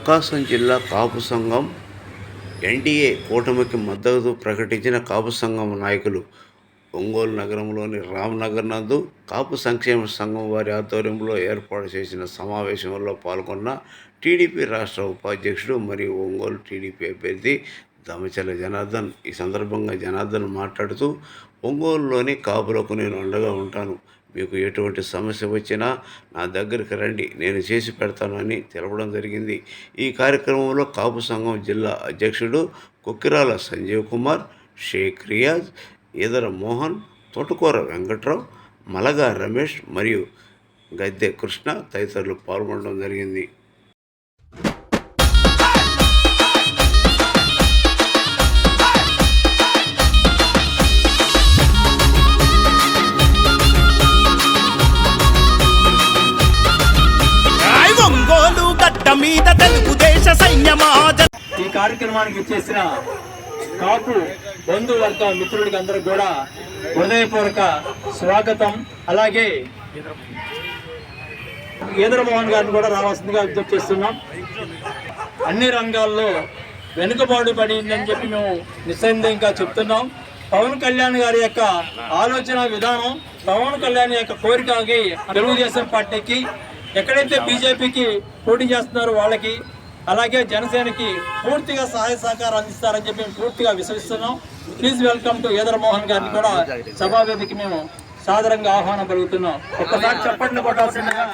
ప్రకాశం జిల్లా కాపు సంఘం ఎన్డీఏ కూటమికి మద్దతు ప్రకటించిన కాపు సంఘం నాయకులు ఒంగోలు నగరంలోని రామ్నగర్ నందు కాపు సంక్షేమ సంఘం వారి ఆధ్వర్యంలో ఏర్పాటు చేసిన సమావేశంలో పాల్గొన్న టీడీపీ రాష్ట్ర ఉపాధ్యక్షుడు మరియు ఒంగోలు టీడీపీ అభ్యర్థి దమచల జనార్దన్. ఈ సందర్భంగా జనార్దన్ మాట్లాడుతూ, ఒంగోలులోని కాపులకు నేను అండగా ఉంటాను, మీకు ఎటువంటి సమస్య వచ్చినా నా దగ్గరికి రండి, నేను చేసి పెడతాను అని తెలపడం జరిగింది. ఈ కార్యక్రమంలో కాపు సంఘం జిల్లా అధ్యక్షుడు కొక్కిరాల సంజీవ్ కుమార్, షేక్ రియాజ్, ఈదర మోహన్, తోటకూర వెంకట్రావు, మలగా రమేష్ మరియు గద్దె కృష్ణ తదితరులు పాల్గొనడం జరిగింది. ఈ కార్యక్రమానికి ఇచ్చేసిన కాపు బంధువర్గ మిత్రులకి అందరికి కూడా హృదయపూర్వక స్వాగతం. అలాగే ఈదర మోహన్ గారిని కూడా రావాల్సిందిగా విజ్ఞప్తి చేస్తున్నాం. అన్ని రంగాల్లో వెనుకబాటు పడిందని చెప్పి మేము నిస్సందేహంగా చెప్తున్నాం. పవన్ కళ్యాణ్ గారి యొక్క ఆలోచన విధానం, పవన్ కళ్యాణ్ యొక్క కోరికకి తెలుగుదేశం పార్టీకి, ఎక్కడైతే బీజేపీకి పోటీ చేస్తున్నారో వాళ్ళకి, అలాగే జనసేనకి పూర్తిగా సహాయ సహకారం అందిస్తారని చెప్పి మేము పూర్తిగా విశ్వసిస్తున్నాం. Please welcome to Eedara Mohan గారిని కూడా సభావేదికి మేము సాదరంగా ఆహ్వానం కలుగుతున్నాం. ఒక్కసారి చప్పట్లు కొట్టాల్సిందిగా.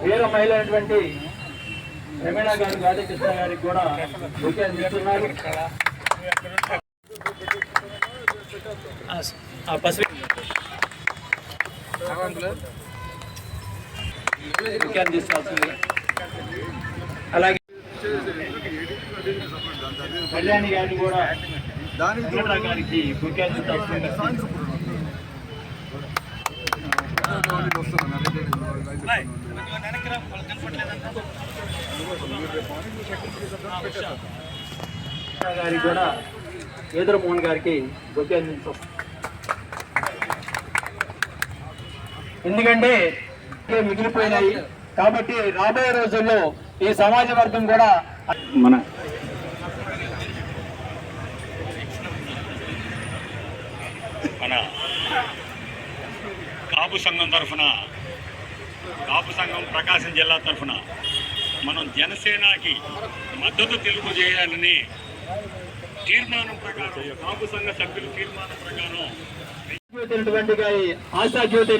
వీర మహిళ అయినటువంటి రమేణ గారి, గాది కృష్ణ గారికి కూడా అందిస్తున్నారు. అలాగే కళ్యాణి గారిని కూడా గారికి బుకే అందించాల్సింది. గారికి కూడా ఈదర మోహన్ గారికి బుకే అందించాం. ఎందుకంటే మిగిలిపోయినాయి కాబట్టి రాబోయే రోజుల్లో ఈ సమాజ వర్గం కూడా మన కాపు సంఘం తరఫున, కాపు సంఘం ప్రకాశం జిల్లా తరఫున మనం జనసేనకి మద్దతు తెలియజేయాలని తీర్మానం ప్రకారం, కాపు సంఘ సభ్యుల తీర్మానం ప్రకారం ఆశాజ్యోతి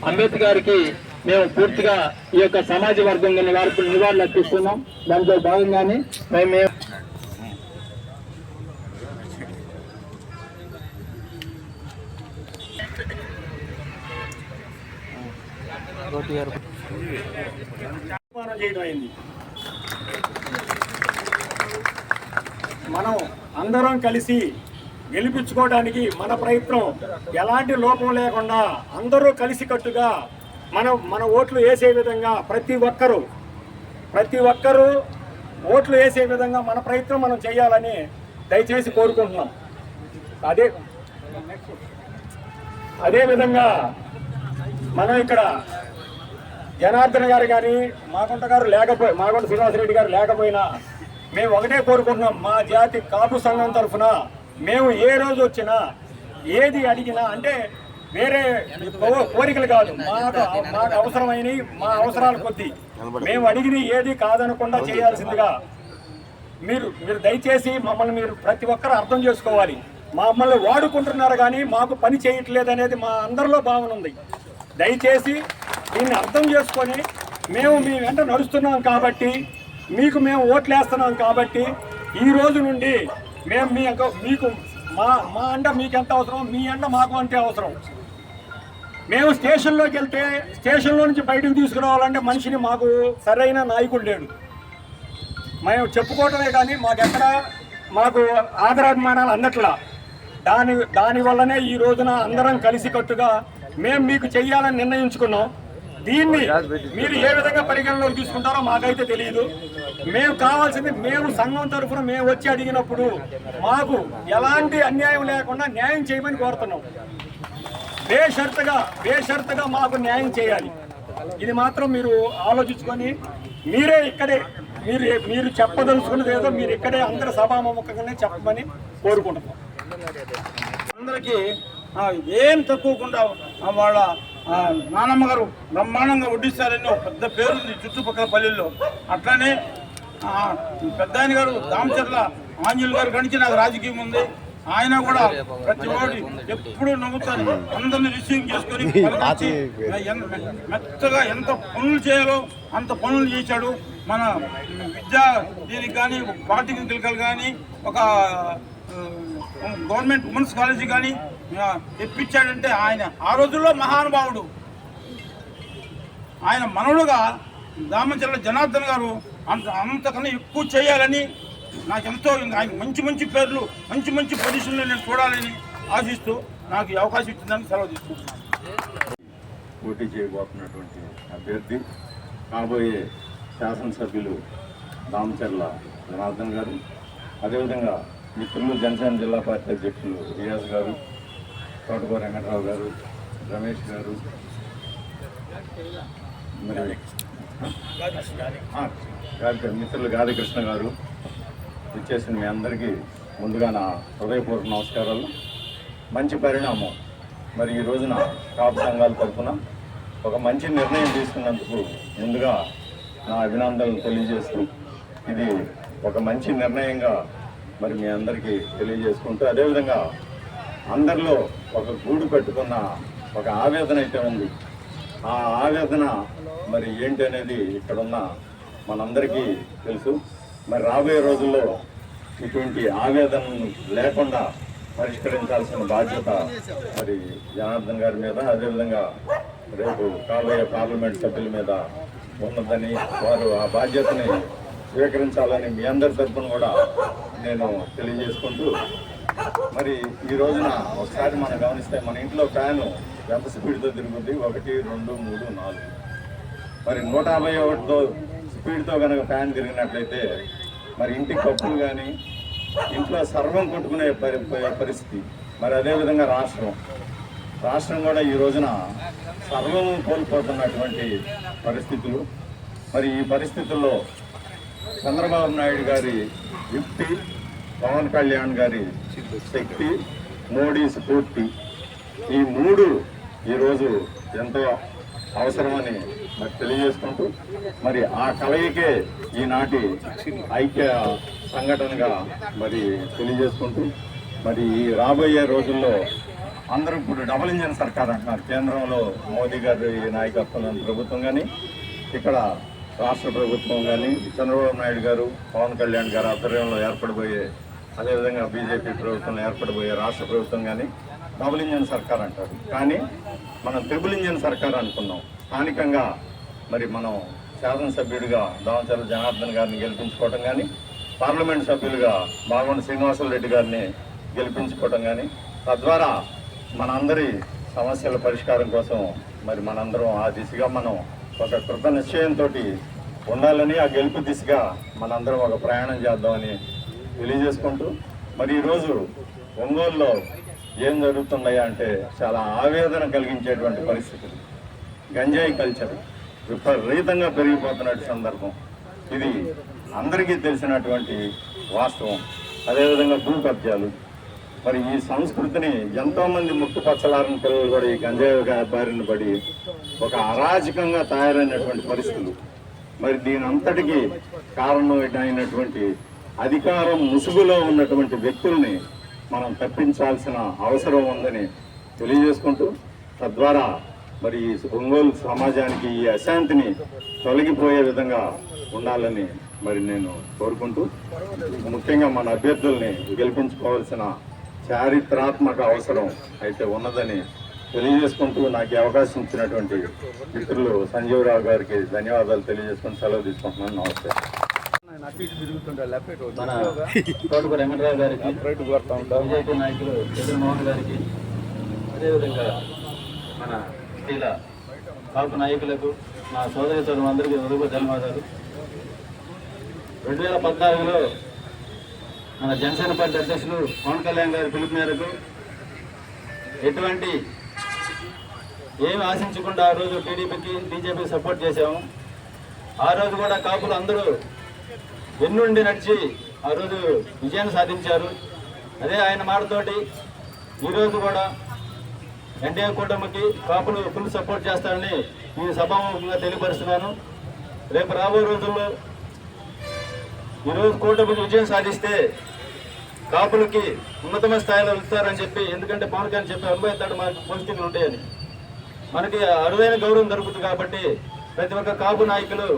అంబేద్కర్ గారికి మేము పూర్తిగా ఈ యొక్క సమాజ వర్గం నివాళులు అర్పిస్తున్నాం. దాంట్లో భాగంగానే మేము మనం అందరం కలిసి గెలిపించుకోవడానికి మన ప్రయత్నం ఎలాంటి లోపం లేకుండా అందరూ కలిసికట్టుగా మన ఓట్లు వేసే విధంగా ప్రతి ఒక్కరూ ఓట్లు వేసే విధంగా మన ప్రయత్నం మనం చేయాలని దయచేసి కోరుకుంటున్నాం. అదేవిధంగా మనం ఇక్కడ జనార్దన్ గారు కానీ మాగుంట శ్రీనివాసరెడ్డి గారు లేకపోయినా మేము ఒకటే కోరుకుంటున్నాం. మా జాతి కాపు సంఘం తరఫున మేము ఏ రోజు వచ్చినా ఏది అడిగినా, అంటే వేరే కోరికలు కాదు, మాకు అవసరమైన మా అవసరాల కొద్దీ మేము అడిగిన ఏది కాదనకుండా చేయాల్సిందిగా మీరు దయచేసి మమ్మల్ని మీరు ప్రతి ఒక్కరు అర్థం చేసుకోవాలి. మమ్మల్ని వాడుకుంటున్నారు కానీ మాకు పని చేయట్లేదు అనేది మా అందరిలో భావన ఉంది. దయచేసి దీన్ని అర్థం చేసుకొని మేము మీ వెంట నడుస్తున్నాం కాబట్టి, మీకు మేము ఓట్లేస్తున్నాం కాబట్టి, ఈ రోజు నుండి మేము మీకు మా అండ మీకు ఎంత అవసరం, మీ అండ మాకు అంతే అవసరం. మేము స్టేషన్లోకి వెళ్తే స్టేషన్లో నుంచి బయటకు తీసుకురావాలంటే మనిషిని మాకు సరైన నాయకుడు లేడు. మేము చెప్పుకోవటమే కానీ మాకు ఆదరాభిమానాలు అన్నట్లా. దానివల్లనే ఈ రోజున అందరం కలిసికట్టుగా మేము మీకు చెయ్యాలని నిర్ణయించుకున్నాం. దీన్ని మీరు ఏ విధంగా పరిగణలోకి తీసుకుంటారో మాకైతే తెలియదు. మేము కావాల్సింది, మేము సంఘం తరఫున మేము వచ్చి అడిగినప్పుడు మాకు ఎలాంటి అన్యాయం లేకుండా న్యాయం చేయమని కోరుతున్నాం. బేషరతుగా మాకు న్యాయం చేయాలి. ఇది మాత్రం మీరు ఆలోచించుకొని మీరే ఇక్కడే మీరు చెప్పదలుచుకున్నది ఏదో మీరు ఇక్కడే అందరి సభాముఖంగానే చెప్పమని కోరుకుంటున్నాం. అందరికీ ఏం తక్కువకుండా వాళ్ళ నానమ్మ గారు బ్రహ్మాండంగా వడ్డిస్తారని ఒక పెద్ద పేరుంది చుట్టుపక్కల పల్లెల్లో. అట్లానే పెద్ద ఆయన గారు దామచర్ల ఆంజనేయులు గారు గణించి నాకు రాజకీయం ఉంది. ఆయన కూడా ప్రతి వాడు ఎప్పుడు నవ్వుతారు, అందరిని రిసీవ్ చేసుకొని మెత్తగా ఎంత పనులు చేయాలో అంత పనులు చేశాడు. మన విద్యా దీనికి కానీ, పాలిటెక్నికల్ కానీ, ఒక గవర్నమెంట్ ఉమెన్స్ కాలేజీ కానీ తెప్పించాడంటే ఆయన ఆ రోజుల్లో మహానుభావుడు. ఆయన మనవుడుగా దామచర్ల జనార్దన్ గారు అంతకన్నా ఎక్కువ చేయాలని నాకెంతో, ఆయన మంచి పేర్లు, మంచి పొజిషన్లో నేను చూడాలని ఆశిస్తూ నాకు ఈ అవకాశం ఇచ్చిందని సెలవు తీసుకుంటున్నాను. పోటీ చేయబోతున్నటువంటి అభ్యర్థి కాబోయే శాసనసభ్యులు దామచర్ల జనార్దన్ గారు, అదేవిధంగా మిత్రులు జనసేన జిల్లా పార్టీ అధ్యక్షులు రియాజ్ గారు, తోటకూర వెంకటరావు గారు, రమేష్ గారు, మరి మిత్రులు గాది కృష్ణ గారు ఇచ్చేసిన మీ అందరికీ ముందుగా నా హృదయపూర్వక నమస్కారాలు. మంచి పరిణామం. మరి ఈ రోజున కాపు సంఘాల తరఫున ఒక మంచి నిర్ణయం తీసుకున్నందుకు ముందుగా నా అభినందనలు తెలియజేస్తూ, ఇది ఒక మంచి నిర్ణయంగా మరి మీ అందరికీ తెలియజేసుకుంటూ, అదేవిధంగా అందరిలో ఒక గూడు పెట్టుకున్న ఒక ఆవేదన అయితే ఉంది. ఆ ఆవేదన మరి ఏంటి అనేది ఇక్కడున్న మనందరికీ తెలుసు. మరి రాబోయే రోజుల్లో ఇటువంటి ఆవేదనను లేకుండా పరిష్కరించాల్సిన బాధ్యత మరి జనార్దన్ గారి మీద, అదేవిధంగా రేపు కాబోయే పార్లమెంట్ సభ్యుల మీద ఉన్నదని, వారు ఆ బాధ్యతని స్వీకరించాలని మీ అందరి తరఫున కూడా నేను తెలియజేసుకుంటూ, మరి ఈ రోజున ఒకసారి మనం గమనిస్తే మన ఇంట్లో ఫ్యాను ఎంత స్పీడ్తో తిరుగుతుంది, 1, 2, 3, 4. మరి 151తో స్పీడ్తో కనుక ఫ్యాన్ తిరిగినట్లయితే మరి ఇంటి కప్పులు కానీ, ఇంట్లో సర్వం కొట్టుకునే పరిస్థితి. మరి అదేవిధంగా రాష్ట్రం కూడా ఈ రోజున సర్వం కోల్పోతున్నటువంటి పరిస్థితులు. మరి ఈ పరిస్థితుల్లో చంద్రబాబు నాయుడు గారి యుక్తి, పవన్ కళ్యాణ్ గారి శక్తి, మోడీ స్ఫూర్తి, ఈ 3 ఈరోజు ఎంతో అవసరమని మరి తెలియజేసుకుంటూ, మరి ఆ కలయికే ఈనాటి ఐక్య సంఘటనగా మరి తెలియజేసుకుంటూ, మరి ఈ రాబోయే రోజుల్లో అందరూ ఇప్పుడు డబుల్ ఇంజన్ సర్కార్ అంటున్నారు. కేంద్రంలో మోదీ గారి నాయకత్వంలోని ప్రభుత్వం కానీ, ఇక్కడ రాష్ట్ర ప్రభుత్వం కానీ, చంద్రబాబు నాయుడు గారు, పవన్ కళ్యాణ్ గారు ఆధ్వర్యంలో ఏర్పడబోయే, అదేవిధంగా బీజేపీ ప్రభుత్వంలో ఏర్పడబోయే రాష్ట్ర ప్రభుత్వం కానీ డబుల్ ఇంజన్ సర్కార్ అంటారు. కానీ మనం ట్రిపుల్ ఇంజన్ సర్కార్ అనుకున్నాం. స్థానికంగా మరి మనం శాసనసభ్యుడిగా దామచర్ల జనార్దన్ గారిని గెలిపించుకోవటం కానీ, పార్లమెంట్ సభ్యులుగా మాగొండ శ్రీనివాసరెడ్డి గారిని గెలిపించుకోవటం కానీ, తద్వారా మనందరి సమస్యల పరిష్కారం కోసం మరి మనందరం ఆ దిశగా మనం ఒక కృత నిశ్చయంతో ఉండాలని, ఆ గెలుపు దిశగా మనందరం ఒక ప్రయాణం చేద్దామని తెలియజేసుకుంటూ, మరి ఈరోజు ఒంగోలులో ఏం జరుగుతున్నాయా అంటే చాలా ఆవేదన కలిగించేటువంటి పరిస్థితులు. గంజాయి కల్చర్ విపరీతంగా పెరిగిపోతున్నటువంటి సందర్భం ఇది అందరికీ తెలిసినటువంటి వాస్తవం. అదేవిధంగా భూ కబ్జాలు, మరి ఈ సంస్కృతిని ఎంతోమంది ముట్టుపచ్చలారని పిల్లలు కూడా ఈ గంజాయి బారిన పడి ఒక అరాజకంగా తయారైనటువంటి పరిస్థితులు. మరి దీని అంతటికీ కారణమైనటువంటి అధికారం ముసుగులో ఉన్నటువంటి వ్యక్తుల్ని మనం తప్పించాల్సిన అవసరం ఉందని తెలియజేసుకుంటూ, తద్వారా మరి ఒంగోలు సమాజానికి ఈ అశాంతిని తొలగిపోయే విధంగా ఉండాలని మరి నేను కోరుకుంటూ, ముఖ్యంగా మన అభ్యర్థుల్ని గెలిపించుకోవాల్సిన చారిత్రాత్మక అవసరం అయితే ఉన్నదని తెలియజేసుకుంటూ, నాకు అవకాశం ఇచ్చినటువంటి మిత్రులు సంజీవరావు గారికి ధన్యవాదాలు తెలియజేసుకుని సెలవు తీసుకుంటున్నాను. నమస్తే. మన తోటకూర వెంకటరావు గారికి, బీజేపీ నాయకులు చంద్రమోహన్ గారికి, అదేవిధంగా మన కాపు నాయకులకు, నా సోదరి సోదరులందరికీ హృదయపూర్వక ధన్యవాదాలు. 2014లో మన జనసేన పార్టీ అధ్యక్షులు పవన్ కళ్యాణ్ గారి పిలుపు మేరకు ఎటువంటి ఏమి ఆశించకుండా ఆ రోజు టీడీపీకి బీజేపీకి సపోర్ట్ చేశాము. ఆ రోజు కూడా కాపులు అందరూ వెన్నుండి నడిచి ఆ రోజు విజయాన్ని సాధించారు. అదే ఆయన మాటతోటి ఈరోజు కూడా ఎన్డీఏ కూటమికి కాపులు ఫుల్ సపోర్ట్ చేస్తారని నేను సభాముఖంగా తెలియపరుస్తున్నాను. రేపు రాబోయే రోజుల్లో ఈరోజు కూటమికి విజయం సాధిస్తే కాపులకి ఉన్నతమైన స్థాయిలో వెళ్తారని చెప్పి, ఎందుకంటే పవన్ కళ్యాణ్ చెప్పే అనుభవిస్తాడు మనకి పోస్టింగ్లు ఉంటాయని, మనకి అరుదైన గౌరవం దొరుకుతుంది. కాబట్టి ప్రతి ఒక్క కాపు నాయకులు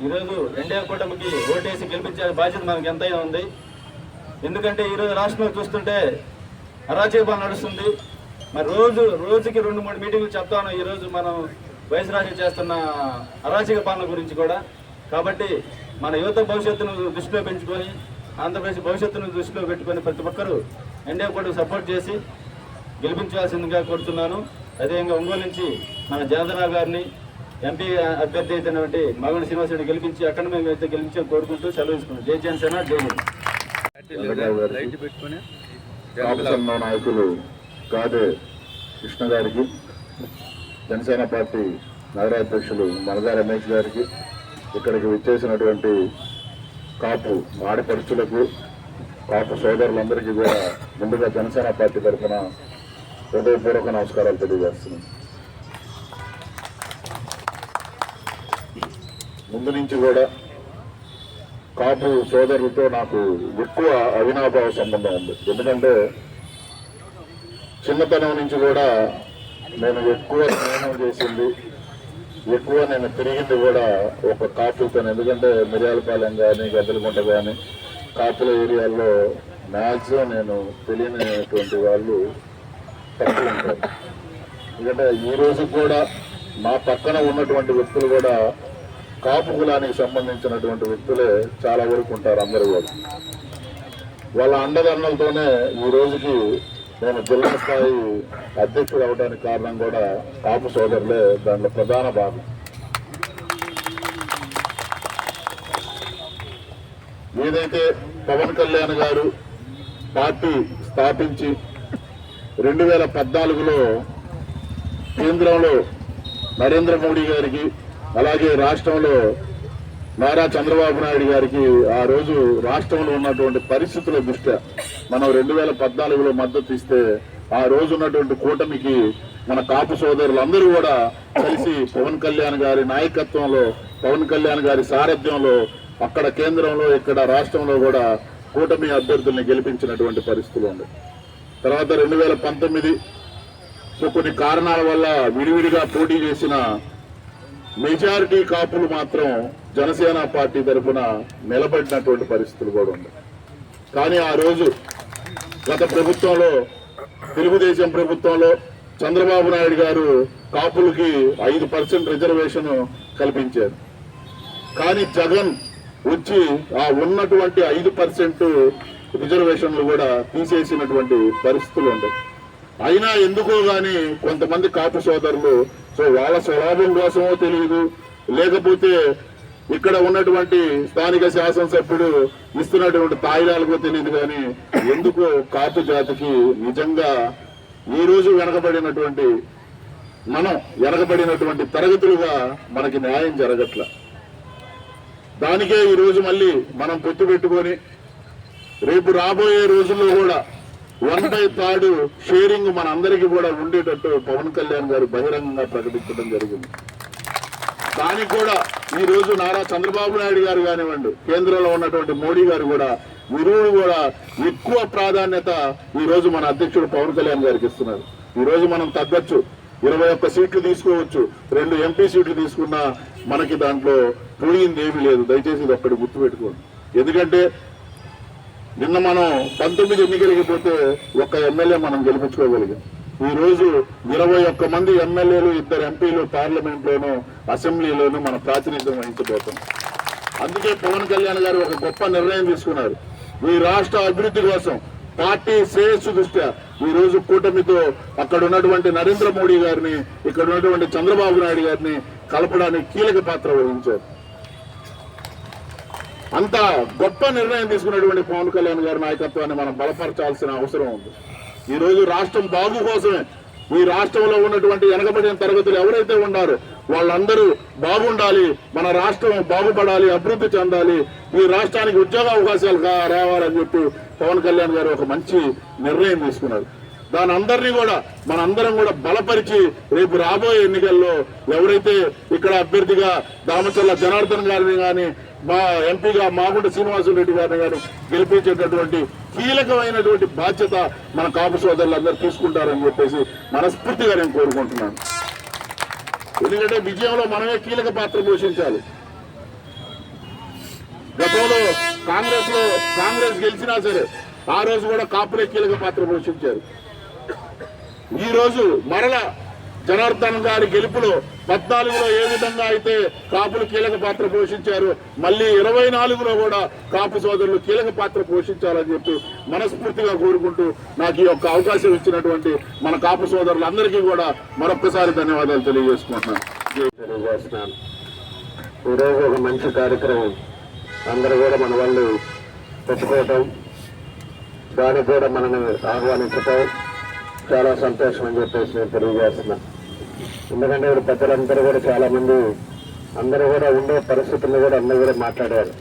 ఈరోజు ఎన్డీఏ కూటమికి ఓటేసి గెలిపించే బాధ్యత మనకి ఎంతైనా ఉంది. ఎందుకంటే ఈరోజు రాష్ట్రంలో చూస్తుంటే అరాచక పాలన నడుస్తుంది. మరి రోజుకి 2-3 మీటింగ్లు చెప్తాను ఈరోజు మనం వయసు చేస్తున్న అరాచక పాలన గురించి కూడా. కాబట్టి మన యువత భవిష్యత్తును దృష్టిలో పెంచుకొని, ఆంధ్రప్రదేశ్ భవిష్యత్తును దృష్టిలో పెట్టుకొని ప్రతి ఒక్కరూ ఎన్డీఏ కూటమికి సపోర్ట్ చేసి గెలిపించాల్సిందిగా కోరుతున్నాను. అదేవిధంగా ఒంగోలు నుంచి మన జనార్దన గారిని ఎంపీ అభ్యర్థి అయినటువంటి మాగంటి శ్రీనివాసరెడ్డి గెలిపించి అక్కడ మేము అయితే గెలిపించి కోరుకుంటూ సెలవు తీసుకున్నాం. జై జనసేన, జై కాపు నాయకులు కాదే కృష్ణ గారికి, జనసేన పార్టీ నగరాధ్యక్షులు మరదా రమేష్ గారికి, ఇక్కడికి విచ్చేసినటువంటి కాపు ఆడపడుచులకు, కాపు సోదరులందరికీ కూడా ముందుగా జనసేన పార్టీ తరఫున హృదయపూర్వక నమస్కారాలు తెలియజేస్తున్నాను. ముందు నుంచి కూడా కాపు సోదరులతో నాకు ఎక్కువ అవినాభావ సంబంధం ఉంది. ఎందుకంటే చిన్నతనం నుంచి కూడా నేను ఎక్కువ స్నేహం చేసింది, ఎక్కువ నేను తిరిగింది కూడా ఒక కాపులతో. ఎందుకంటే మిర్యాలపాలెం కానీ, గద్దలగుంట కానీ, కాపుల ఏరియాల్లో మ్యాక్సిమం నేను తెలియనటువంటి వాళ్ళు తక్కువ ఉంటారు. ఎందుకంటే ఈ రోజు కూడా మా పక్కన ఉన్నటువంటి వ్యక్తులు కూడా కాపు కులానికి సంబంధించినటువంటి వ్యక్తులే చాలా వరకు ఉంటారు. అందరూ కూడా వాళ్ళ అండదండలతోనే ఈ రోజుకి నేను జిల్లా స్థాయి అధ్యక్షుడు అవడానికి కారణం కూడా కాపు సోదరులే దాంట్లో ప్రధాన భాగం. ఏదైతే పవన్ కళ్యాణ్ గారు పార్టీ స్థాపించి 2014లో కేంద్రంలో నరేంద్ర మోడీ గారికి, అలాగే రాష్ట్రంలో నారా చంద్రబాబు నాయుడు గారికి ఆ రోజు రాష్ట్రంలో ఉన్నటువంటి పరిస్థితుల దృష్ట్యా మనం 2014లో మద్దతు ఇస్తే, ఆ రోజు ఉన్నటువంటి కూటమికి మన కాపు సోదరులందరూ కూడా కలిసి పవన్ కళ్యాణ్ గారి నాయకత్వంలో, పవన్ కళ్యాణ్ గారి సారథ్యంలో అక్కడ కేంద్రంలో, ఇక్కడ రాష్ట్రంలో కూడా కూటమి అభ్యర్థుల్ని గెలిపించినటువంటి పరిస్థితులు ఉంది. తర్వాత 2019 కొన్ని కారణాల వల్ల విడివిడిగా పోటీ చేసిన మెజారిటీ కాపులు మాత్రం జనసేన పార్టీ తరఫున నిలబడినటువంటి పరిస్థితులు కూడా ఉన్నాయి. కానీ ఆ రోజు గత ప్రభుత్వంలో, తెలుగుదేశం ప్రభుత్వంలో చంద్రబాబు నాయుడు గారు కాపులకి 5% రిజర్వేషన్ కల్పించారు. కానీ జగన్ వచ్చి ఆ ఉన్నటువంటి 5% రిజర్వేషన్లు కూడా తీసేసినటువంటి పరిస్థితులు ఉన్నాయి. అయినా ఎందుకో గాని కొంతమంది కాపు సోదరులు వాళ్ళ స్వలాభం కోసమో తెలియదు, లేకపోతే ఇక్కడ ఉన్నటువంటి స్థానిక శాసనసభ్యుడు ఇస్తున్నటువంటి తాయిలాలకో తెలియదు, కానీ ఎందుకో కాపు జాతికి నిజంగా ఈ రోజు వెనకబడినటువంటి తరగతులుగా మనకి న్యాయం జరగట్ల. దానికే ఈ రోజు మళ్ళీ మనం పొత్తు పెట్టుకొని రేపు రాబోయే రోజుల్లో కూడా 1/3 షేరింగ్ మన అందరికీ కూడా ఉండేటట్టు పవన్ కళ్యాణ్ గారు బహిరంగంగా ప్రకటించడం జరిగింది. దానికి కూడా ఈ రోజు నారా చంద్రబాబు నాయుడు గారు కానివ్వండి, కేంద్రంలో ఉన్నటువంటి మోడీ గారు కూడా ఇరువురు కూడా ఎక్కువ ప్రాధాన్యత ఈ రోజు మన అధ్యక్షుడు పవన్ కళ్యాణ్ గారికి ఇస్తున్నారు. ఈ రోజు మనం తగ్గొచ్చు, 21 సీట్లు తీసుకోవచ్చు, 2 ఎంపీ సీట్లు తీసుకున్నా మనకి దాంట్లో పోయింది ఏమీ లేదు. దయచేసి ఇది ఒక్కటి గుర్తుపెట్టుకోండి. ఎందుకంటే నిన్న మనం 19 ఎన్నికలకి పోతే 1 ఎమ్మెల్యే మనం గెలిపించుకోగలిగాం. ఈ రోజు 21 మంది ఎమ్మెల్యేలు, 2 ఎంపీలు పార్లమెంట్లోనూ అసెంబ్లీలోనూ మన ప్రాతినిధ్యం వహించబోతున్నాం. అందుకే పవన్ కళ్యాణ్ గారు ఒక గొప్ప నిర్ణయం తీసుకున్నారు. ఈ రాష్ట్ర అభివృద్ధి కోసం పార్టీ శ్రేయస్సు దృష్ట్యా ఈ రోజు కూటమితో అక్కడ ఉన్నటువంటి నరేంద్ర మోడీ గారిని, ఇక్కడ ఉన్నటువంటి చంద్రబాబు నాయుడు గారిని కలపడానికి కీలక పాత్ర వహించారు. అంత గొప్ప నిర్ణయం తీసుకున్నటువంటి పవన్ కళ్యాణ్ గారి నాయకత్వాన్ని మనం బలపరచాల్సిన అవసరం ఉంది. ఈ రోజు రాష్ట్రం బాగు కోసమే, ఈ రాష్ట్రంలో ఉన్నటువంటి వెనకబడిన తరగతులు ఎవరైతే ఉన్నారో వాళ్ళందరూ బాగుండాలి, మన రాష్ట్రం బాగుపడాలి, అభివృద్ధి చెందాలి, ఈ రాష్ట్రానికి ఉద్యోగ అవకాశాలు రావాలని చెప్పి పవన్ కళ్యాణ్ గారు ఒక మంచి నిర్ణయం తీసుకున్నారు. దాని అందరినీ కూడా మనందరం కూడా బలపరిచి రేపు రాబోయే ఎన్నికల్లో ఎవరైతే ఇక్కడ అభ్యర్థిగా దామచర్ల జనార్దన్ గారిని కానీ, మా ఎంపీగా మాగుంట శ్రీనివాసరెడ్డి గారిని కానీ గెలిపించేటటువంటి కీలకమైనటువంటి బాధ్యత మన కాపు సోదరులందరూ తీసుకుంటారని చెప్పేసి మనస్ఫూర్తిగా నేను కోరుకుంటున్నాను. ఎందుకంటే విజయంలో మనమే కీలక పాత్ర పోషించాలి. గతంలో కాంగ్రెస్ గెలిచినా సరే ఆ రోజు కూడా కాపులే కీలక పాత్ర పోషించారు. ఈ రోజు మరల జనార్దన్ గారి గెలుపులో 14లో ఏ విధంగా అయితే కాపులు కీలక పాత్ర పోషించారు, మళ్ళీ 24లో కూడా కాపు సోదరులు కీలక పాత్ర పోషించాలని చెప్పి మనస్ఫూర్తిగా కోరుకుంటూ నాకు ఈ యొక్క అవకాశం ఇచ్చినటువంటి మన కాపు సోదరులందరికీ కూడా మరొక్కసారి ధన్యవాదాలు తెలియజేస్తున్నాను. ఈరోజు ఒక మంచి కార్యక్రమం అందరూ కూడా మన వాళ్ళు పెట్టుకోవటం, దానికి కూడా మనల్ని ఆహ్వానించటం చాలా సంతోషం అని చెప్పేసి నేను తెలియజేస్తున్నా. ఎందుకంటే ఇప్పుడు పెద్దలందరూ కూడా చాలా మంది అందరూ కూడా ఉండే పరిస్థితుల్లో కూడా అందరూ కూడా మాట్లాడారు.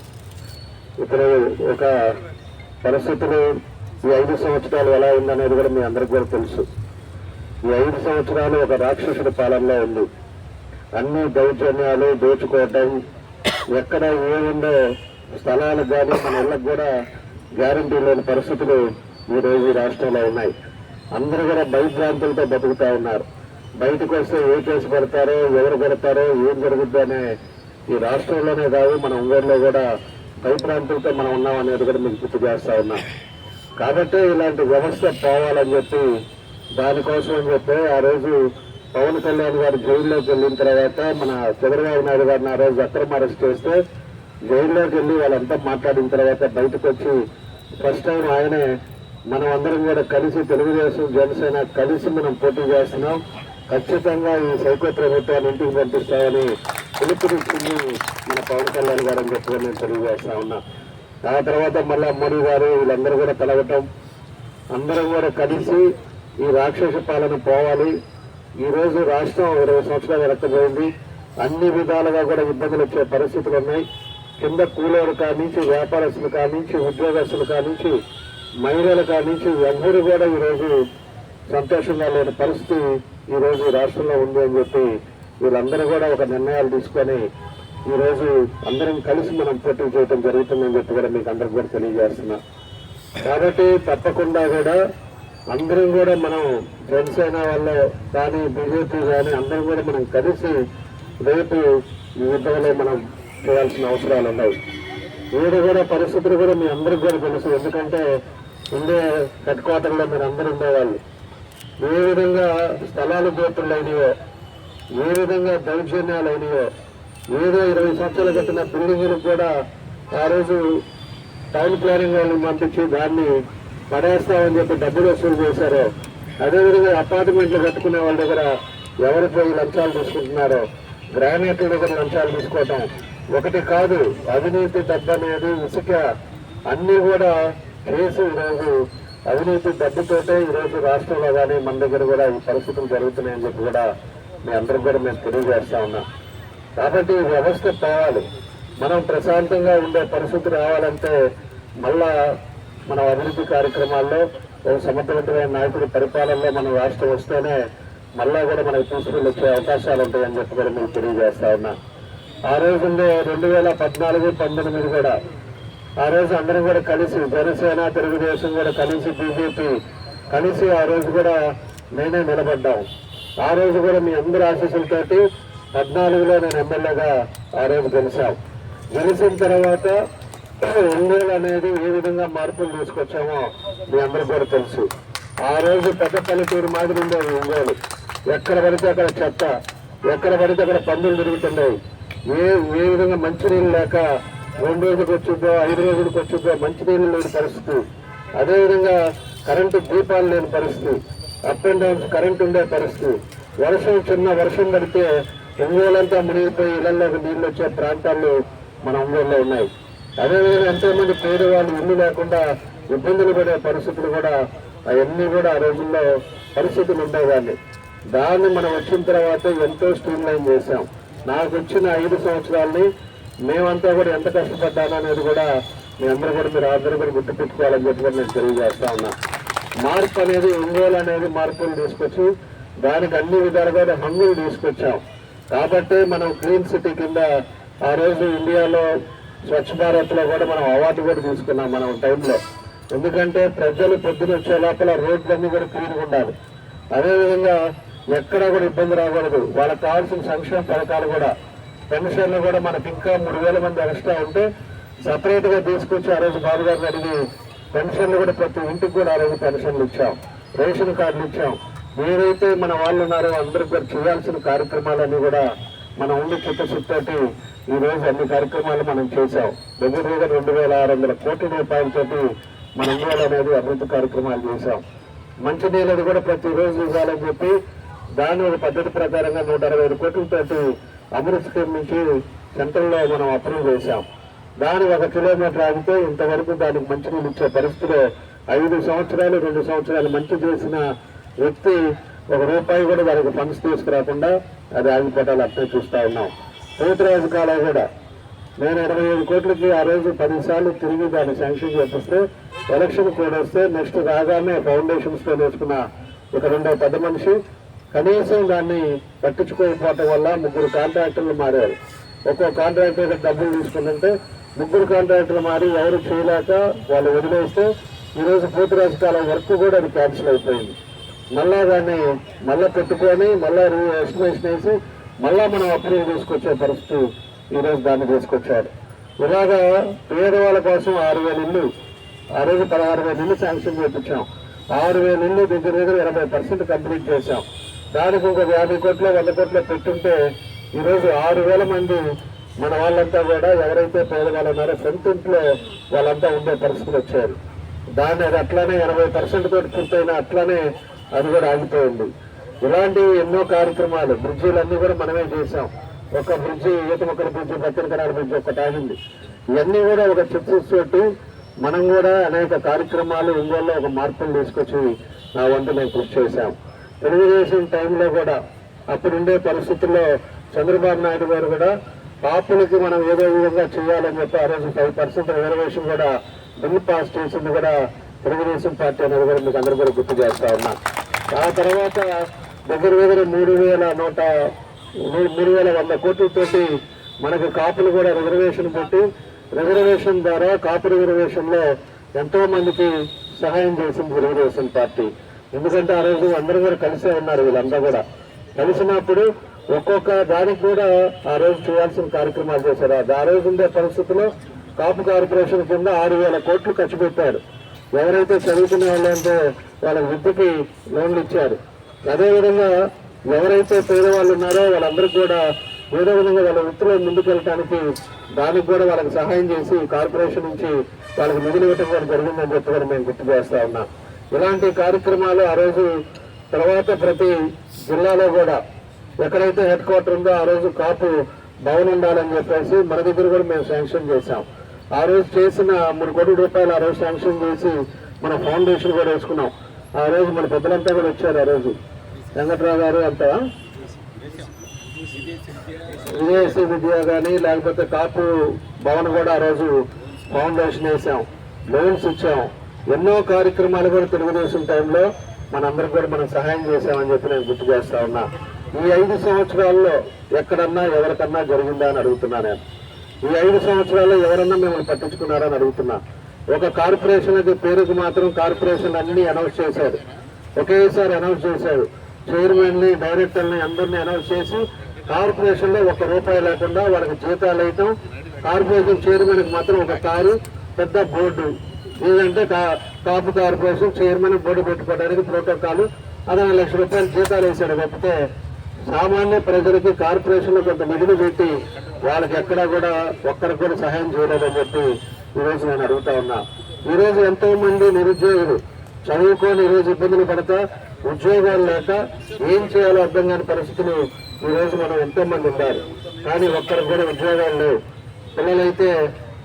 ఇప్పుడు ఒక పరిస్థితులు ఈ 5 సంవత్సరాలు ఎలా ఉందనేది కూడా మీ అందరికీ కూడా తెలుసు. ఈ 5 సంవత్సరాలు ఒక రాక్షసుడి పాలనలో ఉంది. అన్ని దౌర్జన్యాలు, దోచుకోవటం, ఎక్కడ ఏముందో స్థలాలకు కానీ మన ఇళ్ళకు కూడా గ్యారంటీ లేని పరిస్థితులు ఈరోజు ఈ రాష్ట్రంలో ఉన్నాయి. అందరూ కూడా భయభ్రాంతులతో బతుకుతా ఉన్నారు. బయటకు వస్తే ఏ కేసు పెడతారో, ఎవరు పెడతారో, ఏం జరుగుద్ది అనే ఈ రాష్ట్రంలోనే కాదు మన ఒంగోలులో కూడా భయభ్రాంతులతో మనం ఉన్నాం అనేది కూడా మీకు గుర్తు చేస్తా ఉన్నాం. కాబట్టి ఇలాంటి వ్యవస్థ పోవాలని చెప్పి దానికోసం అని చెప్పి ఆ రోజు పవన్ కళ్యాణ్ గారు జైల్లోకి వెళ్ళిన తర్వాత మన చంద్రబాబు నాయుడు గారిని ఆ రోజు అక్రమ అరెస్ట్ చేస్తే జైల్లోకి వెళ్ళి వాళ్ళంతా మాట్లాడిన తర్వాత బయటకు వచ్చి ఫస్ట్ టైం ఆయనే మనం అందరం కూడా కలిసి తెలుగుదేశం, జనసేన కలిసి మనం పోటీ చేస్తున్నాం, ఖచ్చితంగా ఈ సైకో ప్రభుత్వాన్ని ఇంటికి పంపిస్తామని పిలుపునిచ్చింది మన పవన్ కళ్యాణ్ గారు అని చెప్పి నేను తెలియజేస్తా ఉన్నా. ఆ తర్వాత మళ్ళా మోడీ గారు వీళ్ళందరూ కూడా కలవటం, అందరం కూడా కలిసి ఈ రాక్షస పాలన పోవాలి. ఈరోజు రాష్ట్రం 20 సంవత్సరాలు వెనక్కిపోయింది. అన్ని విధాలుగా కూడా ఇబ్బందులు వచ్చే పరిస్థితులు ఉన్నాయి. కింద కూలీలు కానించి, వ్యాపారస్తులు కానించి, ఉద్యోగస్తులు కానించి, మహిళల కానించి ఎవరు కూడా ఈరోజు సంతోషంగా లేని పరిస్థితి ఈరోజు రాష్ట్రంలో ఉంది అని చెప్పి వీళ్ళందరూ కూడా ఒక నిర్ణయాలు తీసుకొని ఈరోజు అందరం కలిసి మనం పోటీ చేయడం జరుగుతుందని చెప్పి కూడా మీకు అందరికి కూడా తెలియజేస్తున్నా. కాబట్టి తప్పకుండా కూడా అందరం కూడా మనం జనసేన వాళ్ళు కానీ, బీజేపీ కానీ అందరం కూడా మనం కలిసి రేపు ఈ యుద్ధంలో మనం చేయాల్సిన అవసరాలు ఉన్నాయి. ఏడు కూడా పరిస్థితులు కూడా మీ అందరికి కూడా తెలుసు. ఎందుకంటే ఇండియా హెడ్ క్వార్టర్లో మీరు అందరూ ఉండేవాళ్ళు. ఏ విధంగా స్థలాలు దోపిళ్ళు అయినాయో, ఏ విధంగా దౌర్జన్యాలు అయినాయో, ఏదో 20 సంవత్సరాలు కట్టిన బిల్డింగులకు కూడా ఆ రోజు టౌన్ ప్లానింగ్ వాళ్ళని పంపించి దాన్ని పడేస్తామని చెప్పి డబ్బులు వసూలు చేశారో, అదేవిధంగా అపార్ట్మెంట్లు కట్టుకునే వాళ్ళ దగ్గర ఎవరు పోయి లంచాలు తీసుకుంటున్నారో, గ్రానైట్ల దగ్గర లంచాలు తీసుకోవటం ఒకటి కాదు, అవినీతి డబ్బు అనేది ఇసుక అన్నీ కూడా చేసి ఈరోజు అవినీతి డబ్బుతోటే ఈరోజు రాష్ట్రంలో కానీ మన దగ్గర కూడా ఈ పరిస్థితులు జరుగుతున్నాయని చెప్పి కూడా మీ అందరికి కూడా మేము తెలియజేస్తా ఉన్నాం. కాబట్టి ఈ వ్యవస్థ పోవాలి. మనం ప్రశాంతంగా ఉండే పరిస్థితి రావాలంటే మళ్ళా మన అభివృద్ధి కార్యక్రమాల్లో ఒక సమర్థవంతమైన నాయకుడి పరిపాలనలో మన రాష్ట్రం వస్తేనే మళ్ళా కూడా మనకు తీసుకుని వచ్చే అవకాశాలు ఉంటాయని చెప్పి కూడా మేము తెలియజేస్తా ఉన్నా. ఆ రోజు 2014-19 కూడా ఆ రోజు అందరం కూడా కలిసి జనసేన, తెలుగుదేశం కూడా కలిసి, బీజేపీ కలిసి ఆ రోజు కూడా నేనే నిలబడ్డాం. ఆ రోజు కూడా మీ అందరి ఆశీస్సులతోటి 14లో నేను ఎమ్మెల్యేగా ఆ రోజు గెలిచాం. గెలిచిన తర్వాత ఒంగోలు అనేది ఏ విధంగా మార్పులు తీసుకొచ్చామో మీ అందరూ కూడా తెలుసు. ఆ రోజు పెద్ద పల్లెటూరు మాదిరి ఉండేది ఒంగోలు. ఎక్కడ పడితే అక్కడ చెత్త, ఎక్కడ పడితే అక్కడ పందులు తిరుగుతున్నాయి. ఏ విధంగా మంచినీళ్ళు లేక 2 రోజులకు వచ్చిందో 5 రోజులకు వచ్చిందో మంచినీళ్ళు లేని పరిస్థితి. అదేవిధంగా కరెంటు దీపాలు లేని పరిస్థితి, అప్ అండ్ డౌన్స్ కరెంట్ ఉండే పరిస్థితి, చిన్న వర్షం పడితే ఒంగోలంతా మునిగిపోయి ఇళ్లలోకి నీళ్ళు వచ్చే ప్రాంతాలు మన ఒంగోలులో ఉన్నాయి. అదేవిధంగా ఎంతోమంది పేదవాళ్ళు ఇల్లు లేకుండా ఇబ్బందులు పడే పరిస్థితులు కూడా అవన్నీ కూడా ఆ రోజుల్లో పరిస్థితులు ఉండేవాళ్ళు. దాన్ని మనం వచ్చిన తర్వాత ఎంతో స్ట్రీమ్ లైన్ చేశాం. నాకు వచ్చిన 5 సంవత్సరాలని మేమంతా కూడా ఎంత కష్టపడ్డాను అనేది కూడా మీ అందరూ కూడా మీరు అందరూ కూడా గుర్తుపెట్టుకోవాలని చెప్పి నేను తెలియజేస్తా ఉన్నా. మార్పు అనేది ఒంగోలు అనేది మార్పులు తీసుకొచ్చి దానికి అన్ని విధాలుగా హంగులు తీసుకొచ్చాం. కాబట్టి మనం క్లీన్ సిటీ కింద ఆ రోజు ఇండియాలో స్వచ్ఛ భారత్లో కూడా మనం అవార్డు కూడా తీసుకున్నాం మనం టైంలో. ఎందుకంటే ప్రజలు పొద్దున వచ్చే లోపల రోడ్లన్నీ కూడా క్లీన్గా ఉండాలి. అదేవిధంగా ఎక్కడా కూడా ఇబ్బంది రాకూడదు. వాళ్ళకి కావాల్సిన సంక్షేమ పథకాలు కూడా, పెన్షన్లు కూడా మనకి ఇంకా 3,000 మంది ఎక్స్ట్రా ఉంటే సపరేట్గా తీసుకొచ్చి ఆ రోజు బాబు గారిని అడిగి పెన్షన్లు కూడా ప్రతి ఇంటికి కూడా ఆ రోజు పెన్షన్లు ఇచ్చాం, రేషన్ కార్డులు ఇచ్చాం. ఏదైతే మన వాళ్ళు ఉన్నారో అందరికి కూడా చేయాల్సిన కార్యక్రమాలన్నీ కూడా మనం ఉండి చిత్తశుద్ధితోటి ఈ రోజు అన్ని కార్యక్రమాలు మనం చేశాం. దగ్గర 2,600 కోట్ల రూపాయలతోటి మన ఒంగోలు అనేది అభివృద్ధి కార్యక్రమాలు చేశాం. మంచినీళ్ళది కూడా ప్రతిరోజు ఇవ్వాలని చెప్పి దాని ఒక పద్ధతి ప్రకారంగా 165 కోట్లతోటి అమృత్ స్కీమ్ నుంచి సెంట్రల్లో మనం అప్రూవ్ చేశాం. దాని 1 కిలోమీటర్ ఆగితే ఇంతవరకు దానికి మంచినీళ్ళు ఇచ్చే పరిస్థితిలో 5 సంవత్సరాలు 2 సంవత్సరాలు మంచి చేసిన వ్యక్తి 1 రూపాయి కూడా దానికి ఫండ్స్ తీసుకురాకుండా అది ఆగిపోవటాలు అట్లే చూస్తూ ఉన్నాం. పోతురాజు కాలం కూడా నేను 25 కోట్లకి ఆ రోజు 10 సార్లు తిరిగి దాన్ని శాంక్షన్ చేపిస్తే ఎలక్షన్ కోడ్ వస్తే నెక్స్ట్ రాగానే ఫౌండేషన్స్తో వేసుకున్న ఇక్కడ ఉండే పెద్ద మనిషి కనీసం దాన్ని పట్టించుకోకపోవటం వల్ల 3 కాంట్రాక్టర్లు మారారు. ఒక్కో కాంట్రాక్టర్ డబ్బులు తీసుకుంటుంటే 3 కాంట్రాక్టర్లు మారి ఎవరు చేయలేక వాళ్ళు వదిలేస్తే ఈరోజు పోతురాజు కాలం వర్క్ కూడా అది క్యాన్సిల్ అయిపోయింది. మళ్ళా దాన్ని మళ్ళీ పెట్టుకొని మళ్ళీ ఎస్టిమేషన్ వేసి మళ్ళా మనం అప్రూవ్ తీసుకొచ్చే పరిస్థితి ఈరోజు దాన్ని తీసుకొచ్చారు. ఇలాగా పేదవాళ్ళ కోసం 6,000 ఇళ్ళు ఆ రోజు 16,000 ఇళ్ళు శాంక్షన్ చేయించాం. 6,000 ఇళ్ళు దగ్గర 80% కంప్లీట్ చేశాం. దానికి ఒక 50 కోట్లు 100 కోట్లు పెట్టుంటే ఈరోజు 6,000 మంది మన వాళ్ళంతా కూడా ఎవరైతే పేదవాళ్ళు ఉన్నారో సొంత ఇంట్లో వాళ్ళంతా ఉండే పరిస్థితులు వచ్చారు. దాన్ని అది అట్లానే 80% తోటి పూర్తయినా అట్లానే అది కూడా ఆగిపోయింది. ఇలాంటి ఎన్నో కార్యక్రమాలు, బ్రిడ్జీలన్నీ కూడా మనమే చేశాం. ఒక బ్రిడ్జి ఈతముక్కల బ్రిడ్జి, బచ్చనకరాల బ్రిడ్జి ఒకటి ఆగింది. ఇవన్నీ కూడా ఒక చిత్తశుద్ధితోటి మనం కూడా అనేక కార్యక్రమాలు ఒంగోలులో ఒక మార్పులు తీసుకొచ్చి నా వంతు నేను కృషి చేశాం. తెలుగుదేశం టైంలో కూడా అప్పుడుండే పరిస్థితుల్లో చంద్రబాబు నాయుడు గారు కూడా కాపులకి మనం ఏదో విధంగా చేయాలని చెప్పి ఆ రోజు 5% రిజర్వేషన్ కూడా బిల్ పాస్ చేసింది కూడా తెలుగుదేశం పార్టీ అనేది కూడా మీకు అందరూ కూడా గుర్తు చేస్తా ఉన్నా. ఆ తర్వాత దగ్గర 3,100 కోట్లతోటి మనకు కాపులు కూడా రిజర్వేషన్ పెట్టి రిజర్వేషన్ ద్వారా కాపు రిజర్వేషన్లో ఎంతో మందికి సహాయం చేసింది తెలుగుదేశం పార్టీ. ఎందుకంటే ఆ రోజు అందరూ కూడా కలిసే ఉన్నారు. వీళ్ళంతా కూడా కలిసినప్పుడు ఒక్కొక్క దానికి కూడా ఆ రోజు చేయాల్సిన కార్యక్రమాలు చేశారు. ఆ రోజు ఉండే పరిస్థితుల్లో కాపు కార్పొరేషన్ కింద 6,000 కోట్లు ఖర్చు పెట్టారు. ఎవరైతే చదువుకునే వాళ్ళంటే వాళ్ళ విద్యకి లోన్లు ఇచ్చారు. అదేవిధంగా ఎవరైతే పేదవాళ్ళు ఉన్నారో వాళ్ళందరికీ కూడా ఏదో విధంగా వాళ్ళ వృత్తిలో ముందుకెళ్ళటానికి దానికి కూడా వాళ్ళకి సహాయం చేసి కార్పొరేషన్ నుంచి వాళ్ళకి నిధులు ఇవ్వటం కూడా జరిగిందని చెప్పి కూడా మేము గుర్తు చేస్తా ఉన్నాం. ఇలాంటి కార్యక్రమాలు ఆ రోజు తర్వాత ప్రతి జిల్లాలో కూడా ఎక్కడైతే హెడ్ క్వార్టర్ ఉందో ఆ రోజు కాపు భవన్ ఉండాలని చెప్పేసి మన దగ్గర కూడా మేము శాంక్షన్ చేశాం. ఆ రోజు చేసిన 3 కోట్ల రూపాయలు ఆ రోజు శాంక్షన్ చేసి మన ఫౌండేషన్ కూడా వేసుకున్నాం. ఆ రోజు మన పెద్దలంతా కూడా వచ్చారు. ఆ రోజు వెంకట్రావు గారు అంతా విదేశీ విద్య కానీ లేకపోతే కాపు భవన్ కూడా ఆ రోజు ఫౌండేషన్ వేసాం, లోన్స్ ఇచ్చాం. ఎన్నో కార్యక్రమాలు కూడా తెలుగుదేశం టైంలో మనందరికి కూడా మనం సహాయం చేశామని చెప్పి నేను గుర్తు చేస్తా ఉన్నా. ఈ 5 సంవత్సరాల్లో ఎక్కడన్నా ఎవరికన్నా జరిగిందా అని అడుగుతున్నా నేను. ఈ 5 సంవత్సరాల్లో ఎవరన్నా మిమ్మల్ని పట్టించుకున్నారని అడుగుతున్నా. ఒక కార్పొరేషన్ అయితే పేరుకు మాత్రం కార్పొరేషన్ అన్ని అనౌన్స్ చేశారు, ఒకేసారి అనౌన్స్ చేశారు. చైర్మన్ని, డైరెక్టర్ని అందరినీ అనౌన్స్ చేసి కార్పొరేషన్లో 1 రూపాయి లేకుండా వాళ్ళకి జీతాలు వేయటం. కార్పొరేషన్ చైర్మన్కి మాత్రం ఒక కారు, పెద్ద బోర్డు. ఏదంటే కాపు కార్పొరేషన్ చైర్మన్ బోర్డు పెట్టుకోవడానికి ప్రోటోకాల్ 60 లక్షల రూపాయలు జీతాలు వేశాడు. తప్పితే సామాన్య ప్రజలకి కార్పొరేషన్లో కొంత నిధులు పెట్టి వాళ్ళకి ఎక్కడా కూడా ఒక్కరికి కూడా సహాయం చేయలేదని చెప్పి ఈరోజు నేను అడుగుతా ఉన్నా. ఈరోజు ఎంతో మంది నిరుద్యోగులు చదువుకొని ఈరోజు ఇబ్బందులు పడతా ఉద్యోగాలు లేక ఏం చేయాలో అర్థం కాని పరిస్థితులు ఈరోజు మనం ఎంతో మంది ఉన్నారు. కానీ ఒక్కరికి కూడా ఉద్యోగాలు లేవు. పిల్లలైతే